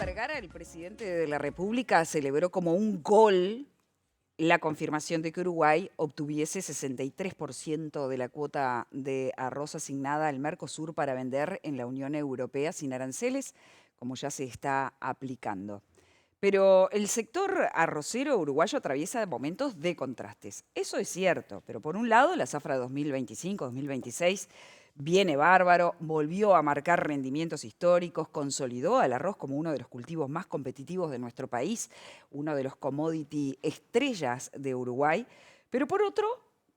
Vergara, el presidente de la República, celebró como un gol la confirmación de que Uruguay obtuviese 63% de la cuota de arroz asignada al Mercosur para vender en la Unión Europea sin aranceles, como ya se está aplicando. Pero el sector arrocero uruguayo atraviesa momentos de contrastes. Eso es cierto, pero por un lado la zafra 2025-2026 viene bárbaro, volvió a marcar rendimientos históricos, consolidó al arroz como uno de los cultivos más competitivos de nuestro país, uno de los commodity estrellas de Uruguay, pero por otro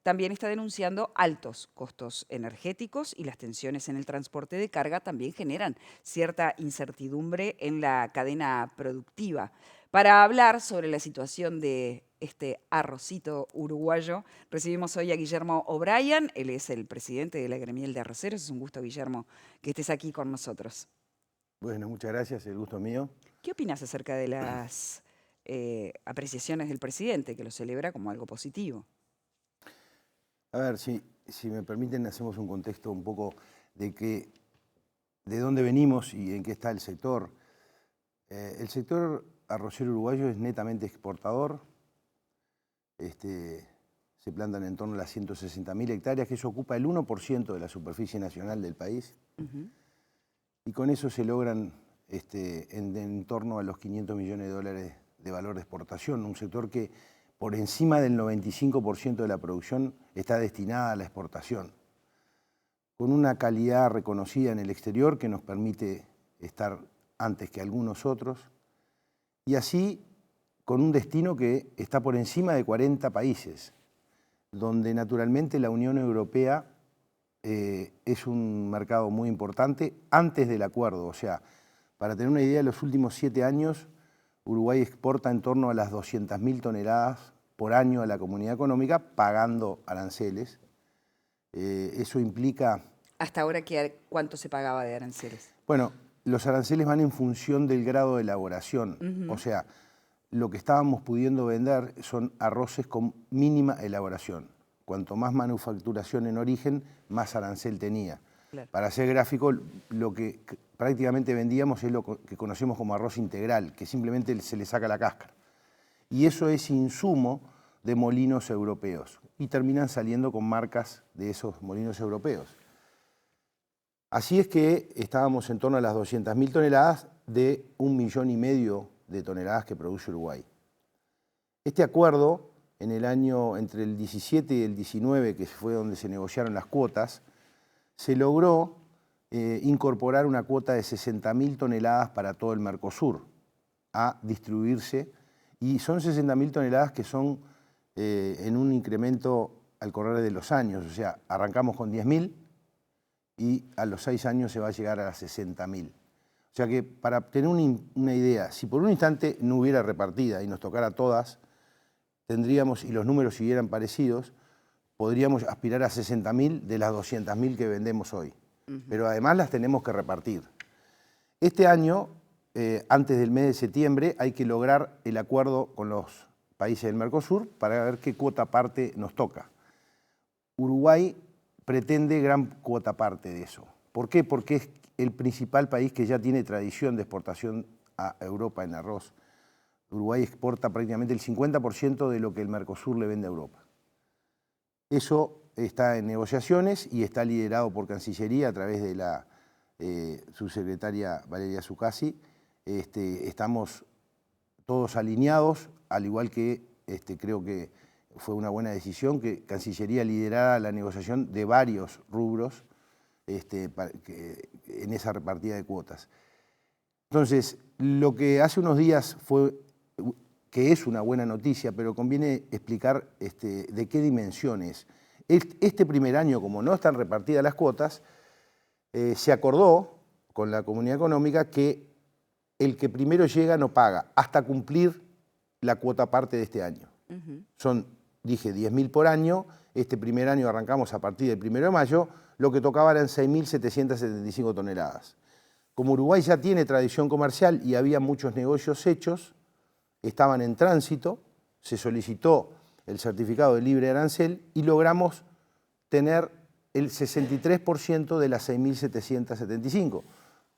también está denunciando altos costos energéticos y las tensiones en el transporte de carga también generan cierta incertidumbre en la cadena productiva. Para hablar sobre la situación de este arrocito uruguayo, recibimos hoy a Guillermo O'Brien. Él es el presidente de la Gremial de Arroceros. Es un gusto, Guillermo, que estés aquí con nosotros. Bueno, muchas gracias, el gusto es mío. ¿Qué opinas acerca de las apreciaciones del presidente, que lo celebra como algo positivo? A ver, si me permiten, hacemos un contexto un poco de dónde venimos y en qué está el sector. El sector arrocero uruguayo es netamente exportador. Se plantan en torno a las 160.000 hectáreas, que eso ocupa el 1% de la superficie nacional del país. Y con eso se logran en torno a los 500 millones de dólares de valor de exportación, un sector que por encima del 95% de la producción está destinada a la exportación, con una calidad reconocida en el exterior que nos permite estar antes que algunos otros, y así con un destino que está por encima de 40 países, donde naturalmente la Unión Europea es un mercado muy importante antes del acuerdo. O sea, para tener una idea, en los últimos 7 años Uruguay exporta en torno a las 200.000 toneladas por año a la Comunidad Económica, pagando aranceles. Eso implica... ¿Hasta ahora cuánto se pagaba de aranceles? Bueno, los aranceles van en función del grado de elaboración. O sea, lo que estábamos pudiendo vender son arroces con mínima elaboración. Cuanto más manufacturación en origen, más arancel tenía. Claro. Para ser gráfico, lo que prácticamente vendíamos es lo que conocemos como arroz integral, que simplemente se le saca la cáscara. Y eso es insumo de molinos europeos. Y terminan saliendo con marcas de esos molinos europeos. Así es que estábamos en torno a las 200.000 toneladas de 1,5 millones de toneladas que produce Uruguay. Este acuerdo, en el año entre el 17 y el 19, que fue donde se negociaron las cuotas, se logró incorporar una cuota de 60.000 toneladas para todo el Mercosur a distribuirse, y son 60.000 toneladas que son en un incremento al correr de los años. O sea, arrancamos con 10.000 y a los 6 años se va a llegar a las 60.000. O sea que, para tener una idea, si por un instante no hubiera repartida y nos tocara a todas, tendríamos, y los números siguieran parecidos, podríamos aspirar a 60.000 de las 200.000 que vendemos hoy. Pero además las tenemos que repartir. Este año, antes del mes de septiembre, hay que lograr el acuerdo con los países del Mercosur para ver qué cuota parte nos toca. Uruguay pretende gran cuota parte de eso. ¿Por qué? Porque es el principal país que ya tiene tradición de exportación a Europa en arroz. Uruguay exporta prácticamente el 50% de lo que el Mercosur le vende a Europa. Eso está en negociaciones y está liderado por Cancillería a través de la subsecretaria Valeria Zuccasi. Estamos todos alineados, al igual que creo que fue una buena decisión que Cancillería liderara la negociación de varios rubros en esa repartida de cuotas. Entonces, lo que hace unos días fue, que es una buena noticia, pero conviene explicar de qué dimensión es. Este primer año, como no están repartidas las cuotas, se acordó con la Comunidad Económica que el que primero llega no paga, hasta cumplir la cuota parte de este año. Son, dije, 10.000 por año. Este primer año arrancamos a partir del 1 de mayo, lo que tocaba eran 6.775 toneladas. Como Uruguay ya tiene tradición comercial y había muchos negocios hechos, estaban en tránsito, se solicitó el certificado de libre arancel y logramos tener el 63% de las 6.775.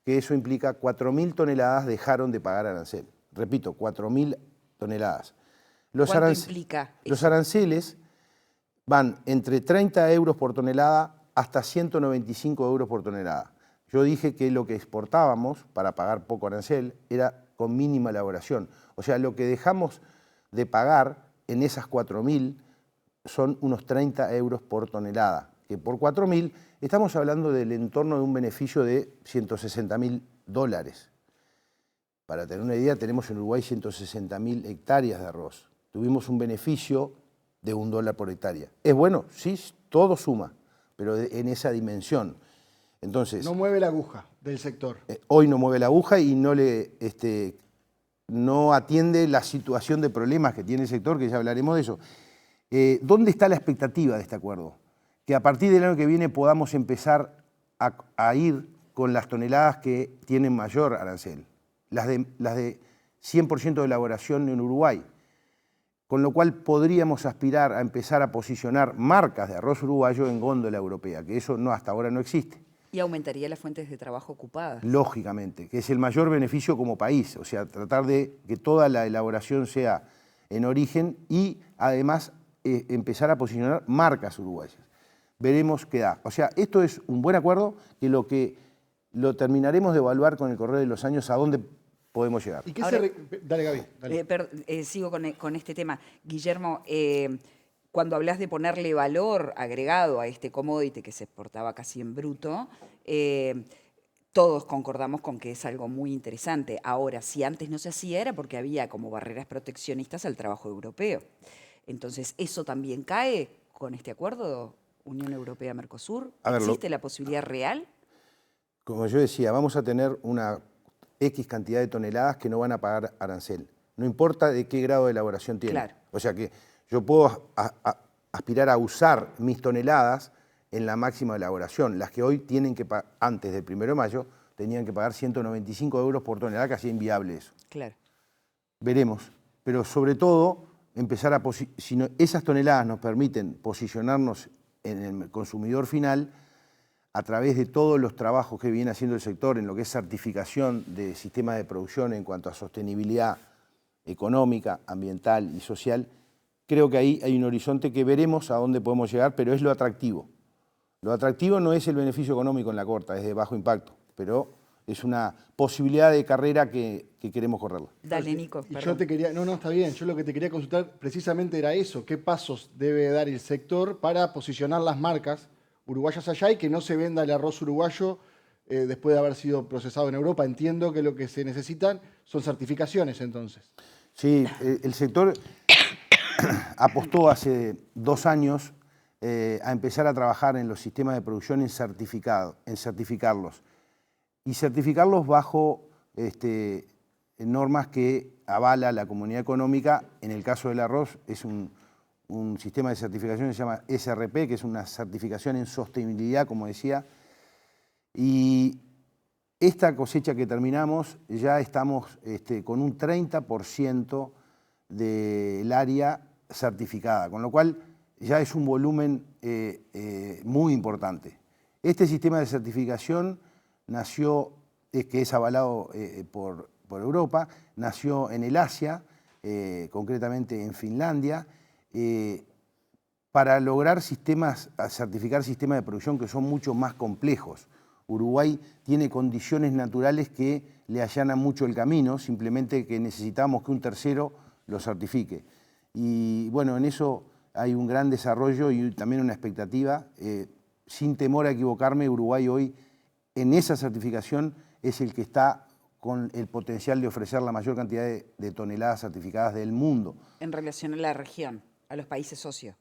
que eso implica 4.000 toneladas dejaron de pagar arancel. Repito, 4.000 toneladas. ¿Cuánto implica los eso? aranceles van entre 30 euros por tonelada hasta 195 euros por tonelada. Yo dije que lo que exportábamos para pagar poco arancel era con mínima elaboración. O sea, lo que dejamos de pagar en esas 4.000 son unos 30 euros por tonelada, que por 4.000 estamos hablando del entorno de un beneficio de $160.000. Para tener una idea, tenemos en Uruguay 160.000 hectáreas de arroz. Tuvimos un beneficio de $1 por hectárea. ¿Es bueno? Sí, todo suma, pero en esa dimensión. Entonces, no mueve la aguja del sector. Hoy no mueve la aguja y no atiende la situación de problemas que tiene el sector, que ya hablaremos de eso. ¿Dónde está la expectativa de este acuerdo? Que a partir del año que viene podamos empezar a ir con las toneladas que tienen mayor arancel, las de 100% de elaboración en Uruguay, con lo cual podríamos aspirar a empezar a posicionar marcas de arroz uruguayo en góndola europea, que eso hasta ahora no existe. Y aumentaría las fuentes de trabajo ocupadas. Lógicamente, que es el mayor beneficio como país, o sea, tratar de que toda la elaboración sea en origen y además empezar a posicionar marcas uruguayas. Veremos qué da. O sea, esto es un buen acuerdo que lo terminaremos de evaluar con el correr de los años a dónde podemos llegar. ¿Y qué Ahora, Dale, Gaby. Dale. sigo con este tema. Guillermo, cuando hablas de ponerle valor agregado a este commodity que se exportaba casi en bruto, todos concordamos con que es algo muy interesante. Ahora, si antes no se hacía era porque había como barreras proteccionistas al trabajo europeo. Entonces, ¿eso también cae con este acuerdo Unión Europea-Mercosur? ¿Existe la posibilidad real? Como yo decía, vamos a tener una X cantidad de toneladas que no van a pagar arancel. No importa de qué grado de elaboración tiene. Claro. O sea que yo puedo aspirar a usar mis toneladas en la máxima elaboración. Las que hoy tienen que pagar, antes del 1 de mayo, tenían que pagar 195 euros por tonelada, casi inviable eso. Claro. Veremos. Pero sobre todo, empezar si esas toneladas nos permiten posicionarnos en el consumidor final, a través de todos los trabajos que viene haciendo el sector en lo que es certificación de sistemas de producción en cuanto a sostenibilidad económica, ambiental y social, creo que ahí hay un horizonte que veremos a dónde podemos llegar, pero es lo atractivo. Lo atractivo no es el beneficio económico en la corta, es de bajo impacto, pero es una posibilidad de carrera que queremos correrla. Dale, Nico. Y yo te quería, no, está bien, yo lo que te quería consultar precisamente era eso, ¿qué pasos debe dar el sector para posicionar las marcas uruguayas allá y que no se venda el arroz uruguayo después de haber sido procesado en Europa? Entiendo que lo que se necesitan son certificaciones entonces. Sí, el sector apostó hace 2 años a empezar a trabajar en los sistemas de producción en certificarlos. Y certificarlos bajo normas que avala la comunidad económica. En el caso del arroz es un sistema de certificación que se llama SRP, que es una certificación en sostenibilidad, como decía. Y esta cosecha que terminamos, ya estamos con un 30% del área certificada, con lo cual ya es un volumen muy importante. Este sistema de certificación nació, que es avalado por Europa, nació en el Asia, concretamente en Finlandia, para lograr certificar sistemas de producción que son mucho más complejos. Uruguay tiene condiciones naturales que le allanan mucho el camino, simplemente que necesitamos que un tercero lo certifique. Y bueno, en eso hay un gran desarrollo y también una expectativa. Sin temor a equivocarme, Uruguay hoy en esa certificación es el que está con el potencial de ofrecer la mayor cantidad de toneladas certificadas del mundo. En relación a la región, a los países socios.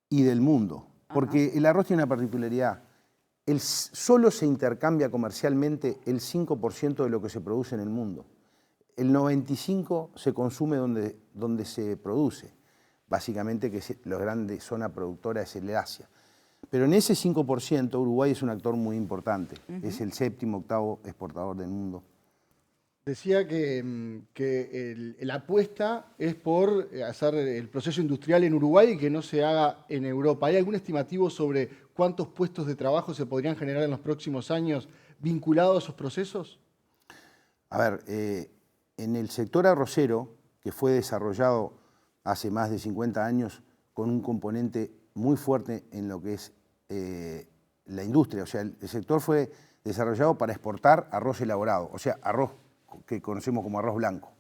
Y del mundo. Porque el arroz tiene una particularidad. Solo se intercambia comercialmente el 5% de lo que se produce en el mundo. El 95% se consume donde se produce. Básicamente que la grande zona productora es el Asia. Pero en ese 5% Uruguay es un actor muy importante. Es el 7º, 8º exportador del mundo. Decía que la apuesta es por hacer el proceso industrial en Uruguay y que no se haga en Europa. ¿Hay algún estimativo sobre cuántos puestos de trabajo se podrían generar en los próximos años vinculados a esos procesos? A ver, en el sector arrocero, que fue desarrollado hace más de 50 años con un componente muy fuerte en lo que es la industria, o sea, el sector fue desarrollado para exportar arroz elaborado, o sea, arroz que conocemos como arroz blanco.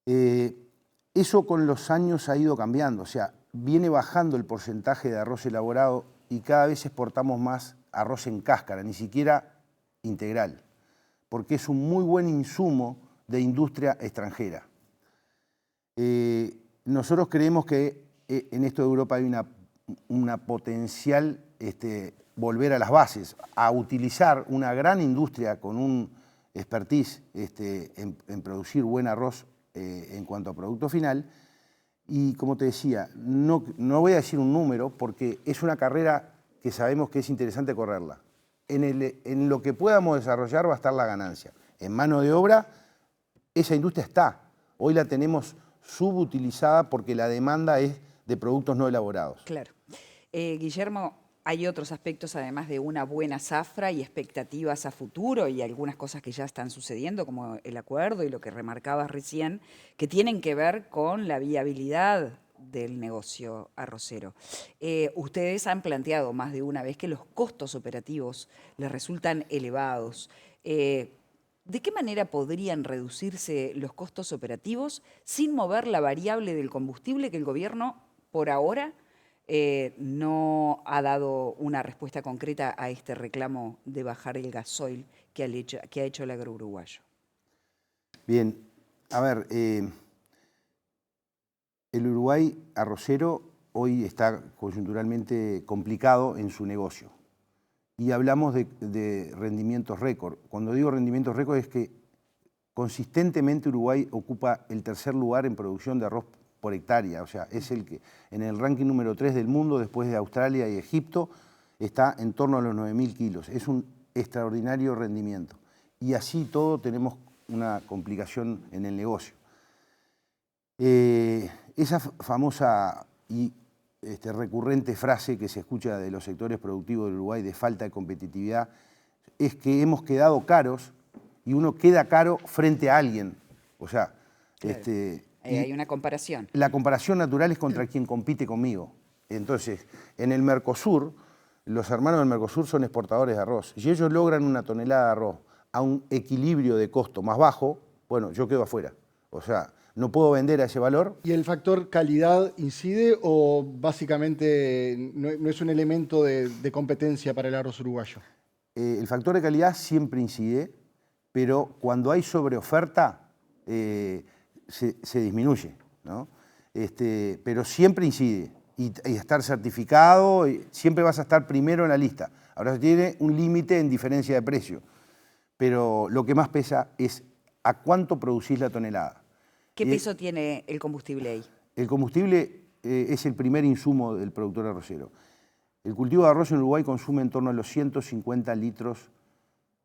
Eso con los años ha ido cambiando, o sea, viene bajando el porcentaje de arroz elaborado y cada vez exportamos más arroz en cáscara, ni siquiera integral, porque es un muy buen insumo de industria extranjera. Nosotros creemos que en esto de Europa hay una potencial volver a las bases, a utilizar una gran industria con un expertise en producir buen arroz en cuanto a producto final. Y como te decía, no voy a decir un número porque es una carrera que sabemos que es interesante correrla. En lo que podamos desarrollar va a estar la ganancia. En mano de obra, esa industria está. Hoy la tenemos subutilizada porque la demanda es de productos no elaborados. Claro. Guillermo, hay otros aspectos además de una buena zafra y expectativas a futuro y algunas cosas que ya están sucediendo, como el acuerdo y lo que remarcabas recién, que tienen que ver con la viabilidad del negocio arrocero. Ustedes han planteado más de una vez que los costos operativos les resultan elevados. ¿De qué manera podrían reducirse los costos operativos sin mover la variable del combustible que el gobierno, por ahora, no ha dado una respuesta concreta a este reclamo de bajar el gasoil que ha hecho el agrouruguayo? Bien, a ver, el Uruguay arrocero hoy está coyunturalmente complicado en su negocio. Y hablamos de rendimientos récord. Cuando digo rendimientos récord es que consistentemente Uruguay ocupa el tercer lugar en producción de arroz por hectárea. O sea, es el que en el ranking número 3 del mundo, después de Australia y Egipto, está en torno a los 9.000 kilos. Es un extraordinario rendimiento. Y así todo tenemos una complicación en el negocio. Esa famosa y recurrente frase que se escucha de los sectores productivos del Uruguay de falta de competitividad es que hemos quedado caros y uno queda caro frente a alguien. O sea, claro. Hay una comparación. La comparación natural es contra quien compite conmigo. Entonces, en el Mercosur, los hermanos del Mercosur son exportadores de arroz. Si ellos logran una tonelada de arroz a un equilibrio de costo más bajo, bueno, yo quedo afuera. O sea, no puedo vender a ese valor. ¿Y el factor calidad incide o básicamente no es un elemento de competencia para el arroz uruguayo? El factor de calidad siempre incide, pero cuando hay sobreoferta se disminuye, ¿no? Pero siempre incide. Y estar certificado, siempre vas a estar primero en la lista. Ahora se tiene un límite en diferencia de precio, pero lo que más pesa es a cuánto producís la tonelada. ¿Qué peso tiene el combustible ahí? El combustible es el primer insumo del productor arrocero. El cultivo de arroz en Uruguay consume en torno a los 150 litros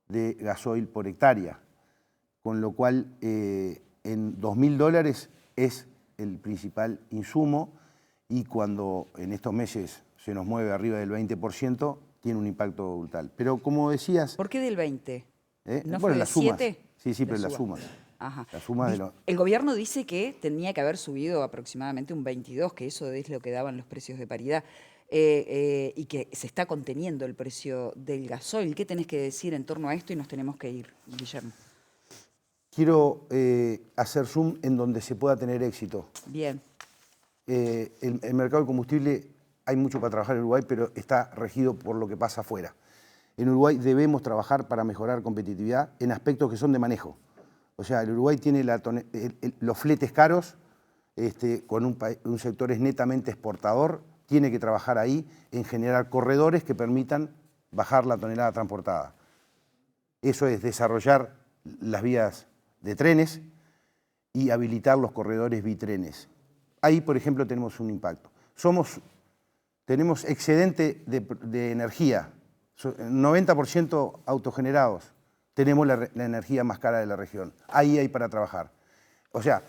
de gasoil por hectárea, con lo cual en $2.000 es el principal insumo y cuando en estos meses se nos mueve arriba del 20%, tiene un impacto brutal. Pero como decías... ¿Por qué del 20? bueno, ¿No fue del las sumas. 7? Sí, pero las sumas. Ajá. Las sumas de los... El gobierno dice que tenía que haber subido aproximadamente un 22, que eso es lo que daban los precios de paridad, y que se está conteniendo el precio del gasoil. ¿Qué tenés que decir en torno a esto? Y nos tenemos que ir, Guillermo. Quiero hacer zoom en donde se pueda tener éxito. Bien. El mercado del combustible, hay mucho para trabajar en Uruguay, pero está regido por lo que pasa afuera. En Uruguay debemos trabajar para mejorar competitividad en aspectos que son de manejo. O sea, el Uruguay tiene los fletes caros, con un sector es netamente exportador, tiene que trabajar ahí en generar corredores que permitan bajar la tonelada transportada. Eso es desarrollar las vías de trenes y habilitar los corredores bitrenes. Ahí, por ejemplo, tenemos un impacto. Tenemos excedente de energía, 90% autogenerados. Tenemos la energía más cara de la región. Ahí hay para trabajar. O sea,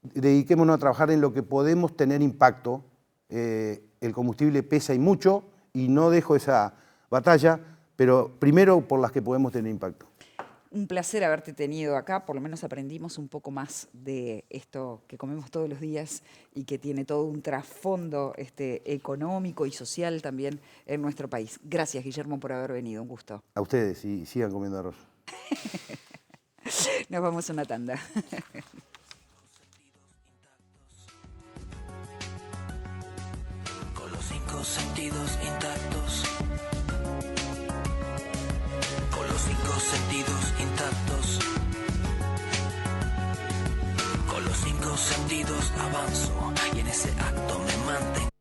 dediquémonos a trabajar en lo que podemos tener impacto. El combustible pesa y mucho, y no dejo esa batalla, pero primero por las que podemos tener impacto. un placer haberte tenido acá, por lo menos aprendimos un poco más de esto que comemos todos los días y que tiene todo un trasfondo económico y social también en nuestro país. Gracias, Guillermo, por haber venido, un gusto. A ustedes y sigan comiendo arroz. Nos vamos a una tanda. Con los 5 sentidos intactos. Con los 5 sentidos intactos. Con los 5 sentidos avanzo y en ese acto me mantengo.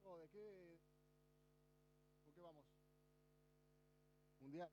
¿Por qué vamos? Mundial.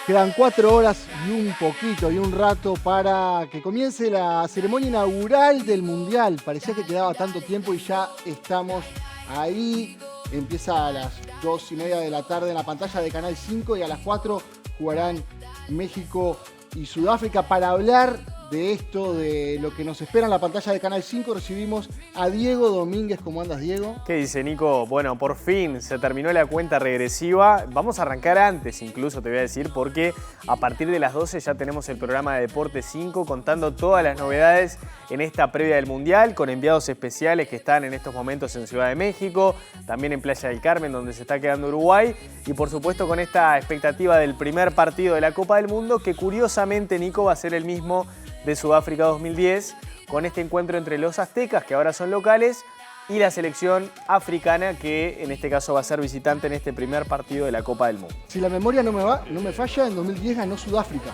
Quedan 4 horas y un poquito y un rato para que comience la ceremonia inaugural del Mundial. Parecía que quedaba tanto tiempo y ya estamos ahí. Empieza a las 2:30 de la tarde en la pantalla de Canal 5 y a las 4 jugarán México y Sudáfrica. Para hablar de esto, de lo que nos espera en la pantalla de Canal 5, recibimos a Diego Domínguez. ¿Cómo andas, Diego? ¿Qué dice, Nico? Bueno, por fin se terminó la cuenta regresiva. Vamos a arrancar antes, incluso te voy a decir, porque a partir de las 12 ya tenemos el programa de Deporte 5 contando todas las novedades en esta previa del Mundial, con enviados especiales que están en estos momentos en Ciudad de México, también en Playa del Carmen, donde se está quedando Uruguay, y por supuesto con esta expectativa del primer partido de la Copa del Mundo, que curiosamente, Nico, va a ser el mismo de Sudáfrica 2010, con este encuentro entre los aztecas, que ahora son locales, y la selección africana, que en este caso va a ser visitante en este primer partido de la Copa del Mundo. Si la memoria no me falla, en 2010 ganó Sudáfrica.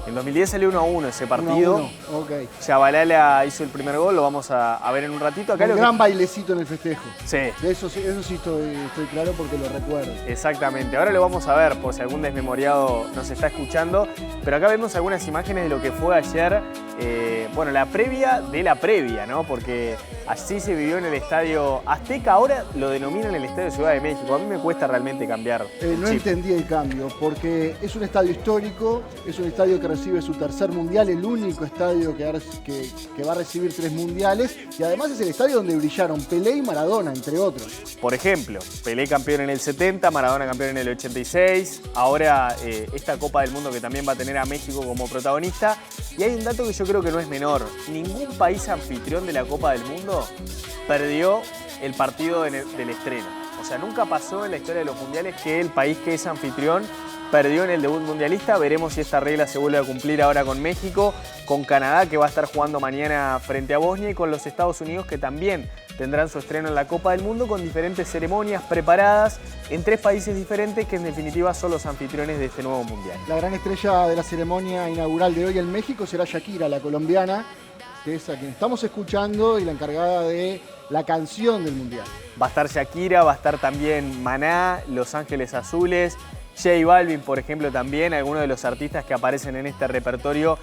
En 2010 salió 1-1 ese partido. 1-1, ok. Shabalala hizo el primer gol, lo vamos a ver en un ratito. Acá Un gran bailecito en el festejo. Sí. De eso sí estoy claro porque lo recuerdo. Exactamente, ahora lo vamos a ver por si algún desmemoriado nos está escuchando, pero acá vemos algunas imágenes de lo que fue ayer, bueno, la previa de la previa, ¿no? Porque así se vivió en el Estadio Azteca, ahora lo denominan el Estadio Ciudad de México. A mí me cuesta realmente cambiar el No chip. entendí el cambio, porque es un estadio histórico, es un estadio que recibe su tercer mundial, el único estadio que va a recibir 3 mundiales, y además es el estadio donde brillaron Pelé y Maradona, entre otros. Por ejemplo, Pelé campeón en el 70, Maradona campeón en el 86, ahora esta Copa del Mundo que también va a tener a México como protagonista. Y hay un dato que yo creo que no es menor, ningún país anfitrión de la Copa del Mundo perdió el partido del estreno. O sea, nunca pasó en la historia de los mundiales que el país que es anfitrión perdió en el debut mundialista. Veremos si esta regla se vuelve a cumplir ahora con México, con Canadá, que va a estar jugando mañana frente a Bosnia, y con los Estados Unidos, que también tendrán su estreno en la Copa del Mundo, con diferentes ceremonias preparadas en 3 países diferentes, que en definitiva son los anfitriones de este nuevo mundial. La gran estrella de la ceremonia inaugural de hoy en México será Shakira, la colombiana, que es a quien estamos escuchando y la encargada de la canción del mundial. Va a estar Shakira, va a estar también Maná, Los Ángeles Azules, J Balvin, por ejemplo, también, algunos de los artistas que aparecen en este repertorio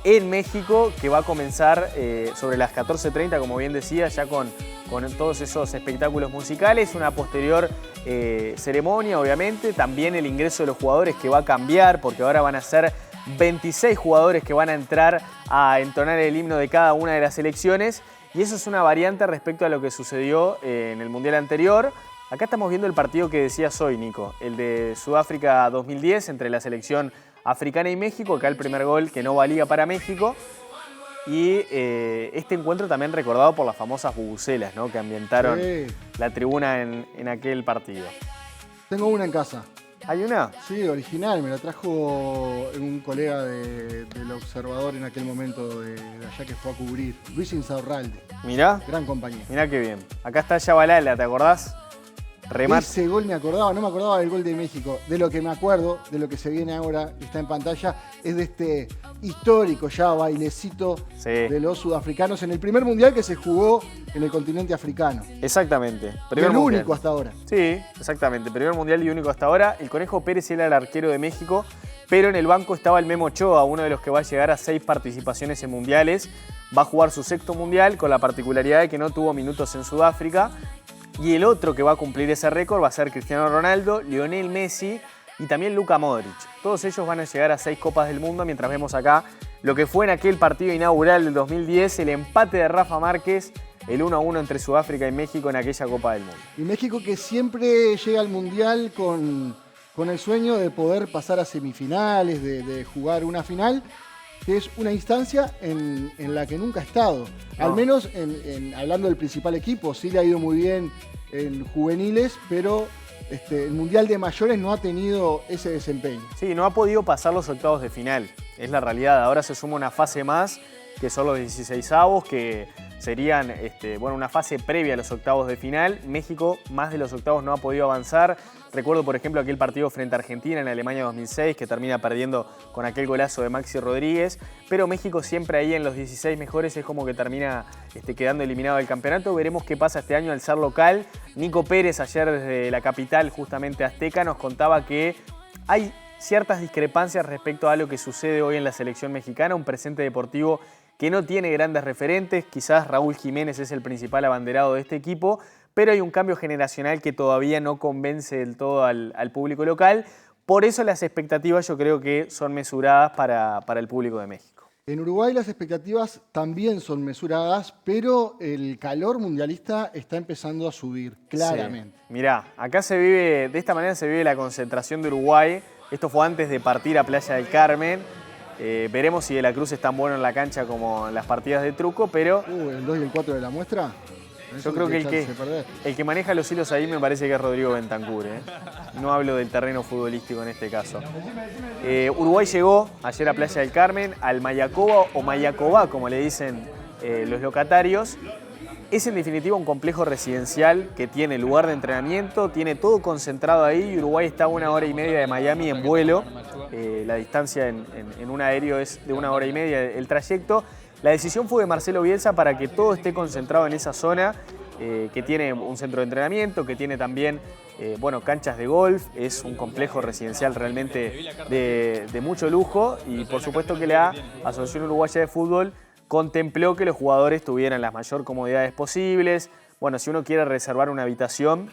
en México, que va a comenzar sobre las 14:30, como bien decía, ya con todos esos espectáculos musicales, una posterior ceremonia, obviamente, también el ingreso de los jugadores, que va a cambiar, porque ahora van a ser 26 jugadores que van a entrar a entonar el himno de cada una de las selecciones, y eso es una variante respecto a lo que sucedió en el Mundial anterior. Acá estamos viendo el partido que decías hoy, Nico, el de Sudáfrica 2010 entre la selección africana y México. Acá el primer gol que no valía para México. Y este encuentro también recordado por las famosas bubucelas, ¿no?, que ambientaron la tribuna en aquel partido. Tengo una en casa. ¿Hay una? Sí, original, me la trajo un colega del Observador en aquel momento de allá que fue a cubrir, Luis Insaurralde. Mirá. Gran compañía. Mirá qué bien. Acá está Shabalala, ¿te acordás? Remate. Ese gol me acordaba, no me acordaba del gol de México. De lo que me acuerdo, de lo que se viene ahora, que está en pantalla, es de este histórico ya bailecito de los sudafricanos en el primer mundial que se jugó en el continente africano. Exactamente. El único hasta ahora. Sí, exactamente. Primer mundial y único hasta ahora. El Conejo Pérez era el arquero de México, pero en el banco estaba el Memo Ochoa, uno de los que va a llegar a 6 participaciones en mundiales. Va a jugar su 6º mundial, con la particularidad de que no tuvo minutos en Sudáfrica. Y el otro que va a cumplir ese récord va a ser Cristiano Ronaldo, Lionel Messi y también Luka Modric. Todos ellos van a llegar a 6 Copas del Mundo, mientras vemos acá lo que fue en aquel partido inaugural del 2010, el empate de Rafa Márquez, el 1-1 entre Sudáfrica y México en aquella Copa del Mundo. Y México, que siempre llega al Mundial con el sueño de poder pasar a semifinales, de jugar una final, que es una instancia en la que nunca ha estado. No. Al menos hablando del principal equipo, sí le ha ido muy bien en juveniles, pero el Mundial de Mayores no ha tenido ese desempeño. Sí, no ha podido pasar los octavos de final, es la realidad. Ahora se suma una fase más, que son los 16avos, que serían una fase previa a los octavos de final. México, más de los octavos, no ha podido avanzar. Recuerdo, por ejemplo, aquel partido frente a Argentina en Alemania 2006, que termina perdiendo con aquel golazo de Maxi Rodríguez, pero México siempre ahí en los 16 mejores es como que termina quedando eliminado del campeonato. Veremos qué pasa este año al ser local. Nico Pérez, ayer desde la capital, justamente azteca, nos contaba que hay ciertas discrepancias respecto a lo que sucede hoy en la selección mexicana, un presente deportivo que no tiene grandes referentes. Quizás Raúl Jiménez es el principal abanderado de este equipo, pero hay un cambio generacional que todavía no convence del todo al público local. Por eso las expectativas yo creo que son mesuradas para el público de México. En Uruguay las expectativas también son mesuradas, pero el calor mundialista está empezando a subir, claramente. Sí. Mirá, acá se vive, de esta manera se vive la concentración de Uruguay. Esto fue antes de partir a Playa del Carmen. Veremos si De la Cruz es tan bueno en la cancha como en las partidas de truco, pero... ¿El 2 y el 4 de la muestra? Yo creo que el que maneja los hilos ahí me parece que es Rodrigo Bentancur. No hablo del terreno futbolístico en este caso. Uruguay llegó ayer a Playa del Carmen, al Mayacoba o Mayacobá, como le dicen los locatarios. Es en definitiva un complejo residencial que tiene lugar de entrenamiento, tiene todo concentrado ahí. Uruguay está a 1 hora y media de Miami en vuelo. La distancia en un aéreo es de 1 hora y media el trayecto. La decisión fue de Marcelo Bielsa para que todo esté concentrado en esa zona, que tiene un centro de entrenamiento, que tiene también canchas de golf. Es un complejo residencial realmente de mucho lujo y por supuesto que la Asociación Uruguaya de Fútbol contempló que los jugadores tuvieran las mayores comodidades posibles. Bueno, si uno quiere reservar una habitación,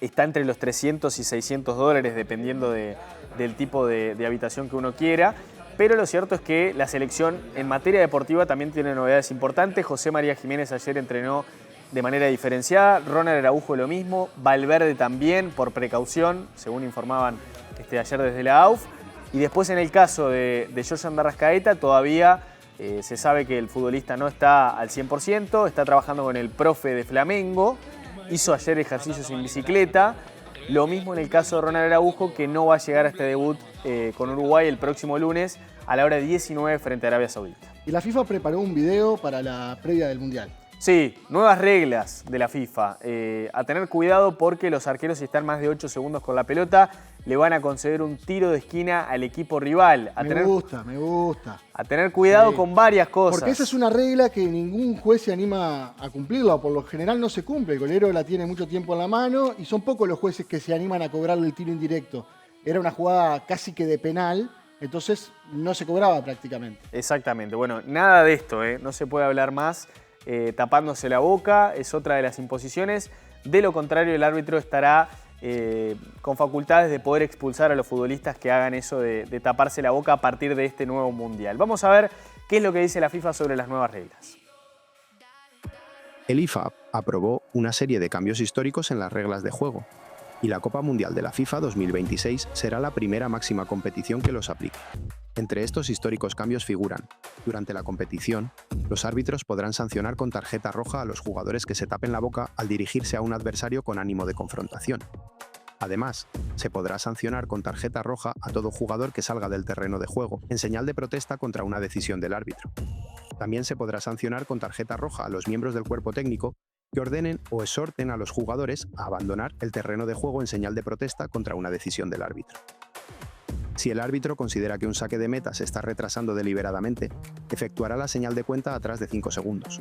está entre los 300 y 600 dólares dependiendo del tipo de habitación que uno quiera. Pero lo cierto es que la selección en materia deportiva también tiene novedades importantes. José María Jiménez ayer entrenó de manera diferenciada, Ronald Araujo lo mismo, Valverde también por precaución, según informaban ayer desde la AUF. Y después en el caso de Jordan de Arrascaeta todavía se sabe que el futbolista no está al 100%, está trabajando con el profe de Flamengo, hizo ayer ejercicios en bicicleta. Lo mismo en el caso de Ronald Araujo, que no va a llegar a este debut con Uruguay el próximo lunes a la hora 19 frente a Arabia Saudita. Y la FIFA preparó un video para la previa del Mundial. Sí, nuevas reglas de la FIFA. A tener cuidado porque los arqueros, si están más de 8 segundos con la pelota, le van a conceder un tiro de esquina al equipo rival. Me gusta. A tener cuidado con varias cosas. Porque esa es una regla que ningún juez se anima a cumplirla. Por lo general no se cumple. El golero la tiene mucho tiempo en la mano y son pocos los jueces que se animan a cobrarle el tiro indirecto. Era una jugada casi que de penal, entonces no se cobraba prácticamente. Exactamente. Bueno, nada de esto, no se puede hablar más. Tapándose la boca es otra de las imposiciones. De lo contrario, el árbitro estará con facultades de poder expulsar a los futbolistas que hagan eso de taparse la boca a partir de este nuevo Mundial. Vamos a ver qué es lo que dice la FIFA sobre las nuevas reglas. El IFAB aprobó una serie de cambios históricos en las reglas de juego y la Copa Mundial de la FIFA 2026 será la primera máxima competición que los aplique. Entre estos históricos cambios figuran: durante la competición, los árbitros podrán sancionar con tarjeta roja a los jugadores que se tapen la boca al dirigirse a un adversario con ánimo de confrontación. Además, se podrá sancionar con tarjeta roja a todo jugador que salga del terreno de juego en señal de protesta contra una decisión del árbitro. También se podrá sancionar con tarjeta roja a los miembros del cuerpo técnico que ordenen o exhorten a los jugadores a abandonar el terreno de juego en señal de protesta contra una decisión del árbitro. Si el árbitro considera que un saque de meta se está retrasando deliberadamente, efectuará la señal de cuenta atrás de 5 segundos.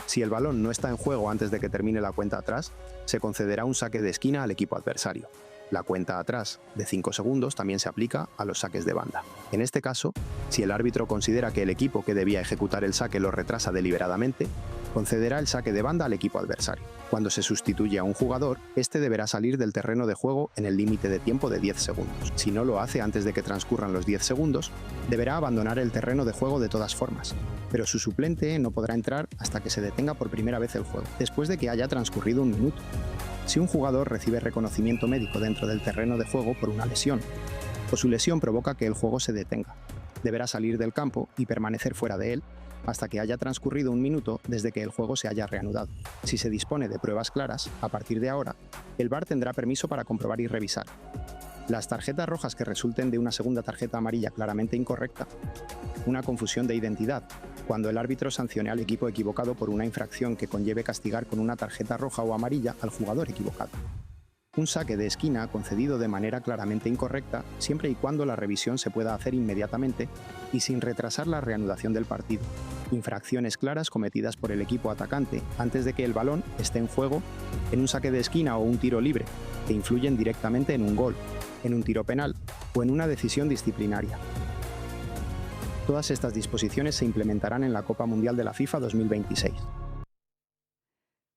Si el balón no está en juego antes de que termine la cuenta atrás, se concederá un saque de esquina al equipo adversario. La cuenta atrás de 5 segundos también se aplica a los saques de banda. En este caso, si el árbitro considera que el equipo que debía ejecutar el saque lo retrasa deliberadamente, concederá el saque de banda al equipo adversario. Cuando se sustituye a un jugador, este deberá salir del terreno de juego en el límite de tiempo de 10 segundos. Si no lo hace antes de que transcurran los 10 segundos, deberá abandonar el terreno de juego de todas formas, pero su suplente no podrá entrar hasta que se detenga por primera vez el juego, después de que haya transcurrido un minuto. Si un jugador recibe reconocimiento médico dentro del terreno de juego por una lesión, o su lesión provoca que el juego se detenga, deberá salir del campo y permanecer fuera de él hasta que haya transcurrido un minuto desde que el juego se haya reanudado. Si se dispone de pruebas claras, a partir de ahora, el VAR tendrá permiso para comprobar y revisar. Las tarjetas rojas que resulten de una segunda tarjeta amarilla claramente incorrecta, una confusión de identidad, cuando el árbitro sancione al equipo equivocado por una infracción que conlleve castigar con una tarjeta roja o amarilla al jugador equivocado. Un saque de esquina concedido de manera claramente incorrecta, siempre y cuando la revisión se pueda hacer inmediatamente y sin retrasar la reanudación del partido. Infracciones claras cometidas por el equipo atacante antes de que el balón esté en juego, en un saque de esquina o un tiro libre, que influyen directamente en un gol, en un tiro penal o en una decisión disciplinaria. Todas estas disposiciones se implementarán en la Copa Mundial de la FIFA 2026.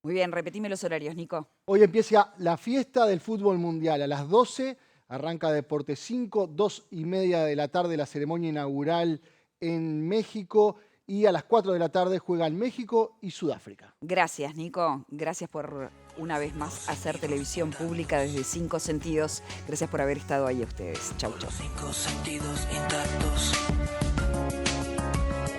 Muy bien, repetime los horarios, Nico. Hoy empieza la fiesta del fútbol mundial. A las 12 arranca Deportes 5, 2:30 de la tarde la ceremonia inaugural en México y a las 4 de la tarde juegan México y Sudáfrica. Gracias, Nico. Gracias por una vez más hacer televisión pública desde 5 sentidos. Gracias por haber estado ahí ustedes. Chau, chau. Los 5 sentidos intactos.